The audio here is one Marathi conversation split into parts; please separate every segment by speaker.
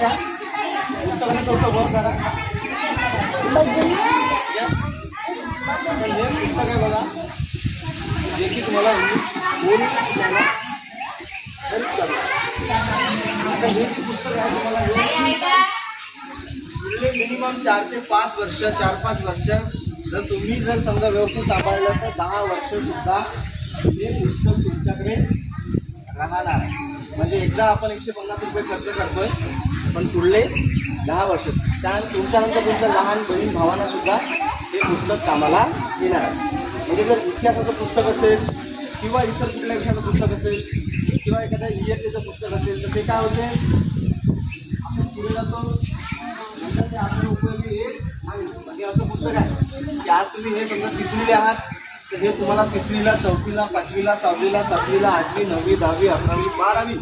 Speaker 1: या पुस्तकाने थोडंसं वर करा. हे पुस्तक आहे बघा, जे की तुम्हाला बोलून शिकायला हेल्प करणार. आता हे जे पुस्तक आहे तुम्हाला मिनिमम 4 ते 5 वर्ष 4-5 वर्ष जर तुम्ही जर समजा व्यवस्थित सांभाळलं तर 10 वर्ष सुद्धा हे पुस्तक तुमच्याकडे राहणार. म्हणजे एकदा आपण 150 रुपये खर्च करतोय, पण पुढले 10 वर्ष तुमच्यानंतर तुमच्या लहान बहीण भावांना सुद्धा हे पुस्तक कामाला येणार आहे. म्हणजे जर इतिहासाचं पुस्तक असेल किंवा इतर कुठल्या विषयाचं पुस्तक असेल किंवा एखाद्या इयत्तेचं पुस्तक असेल तर ते काय होते, आपण पुढे जातो नंतर ते आपल्याला उपयोगी येत नाही. म्हणजे असं पुस्तक आहे की आज तुम्ही हे समजा 3री आहात तर हे तुम्हाला 3रीला 4थीला 5वीला 6वीला 7वीला 8वी 9वी 10वी 11वी 12वी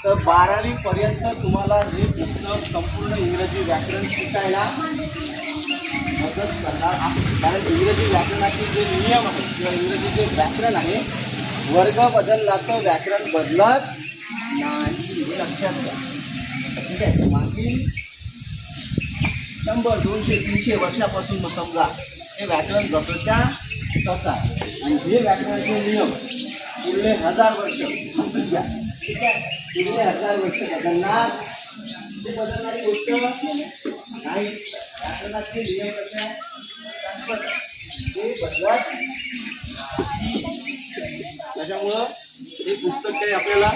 Speaker 1: तर 12वी पर्यंत तुम्हाला हे पुस्तक संपूर्ण इंग्रजी व्याकरण शिकायला मदत करणार आहे. कारण इंग्रजी व्याकरणाचे जे नियम आहेत किंवा इंग्रजी जे व्याकरण आहे, वर्ग बदलला तर व्याकरण बदलत नाही, हे लक्षात घ्या. ठीक आहे. मागील 100 200 300 वर्षापासून समजा हे व्याकरण जसंच्या तसा आणि हे व्याकरणाचे नियम पुढले 1000 वर्ष समजून घ्या. ठीक आहे. पुढले 1000 वर्ष बदलणार, ते बदलणारी गोष्ट नाही. व्याकरणाचे नियम कसे ते बदलत. त्याच्यामुळं हे पुस्तक काही आपल्याला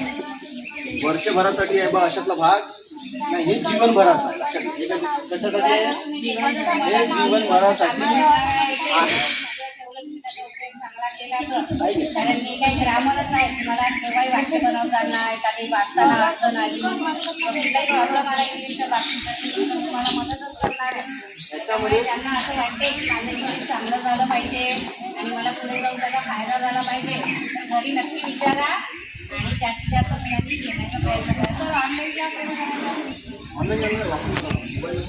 Speaker 1: वर्षभरासाठी आहे बा अशातला भाग नाही, हे जीवनभराचा. कशासाठी आहे? हे जीवनभरासाठी आहे.
Speaker 2: कारण मी काही ग्रामरच नाही, मला केव्हाही वाक्य बनवताना एखादी वाचताना अडचण आली कुठलाही प्रॉब्लेम आला इंग्लिशच्या बाबतीत तुम्हाला मदतच करणार आहे. त्याच्यामुळे त्यांना असं वाटते की माझं इंग्लिश चांगलं झालं पाहिजे आणि मला पुढे जाऊन त्याचा फायदा झाला पाहिजे, तर घरी नक्की विचारा आणि जास्तीत जास्त मुलांनी घेण्याचा प्रयत्न करा. तर ऑनलाईनला रोज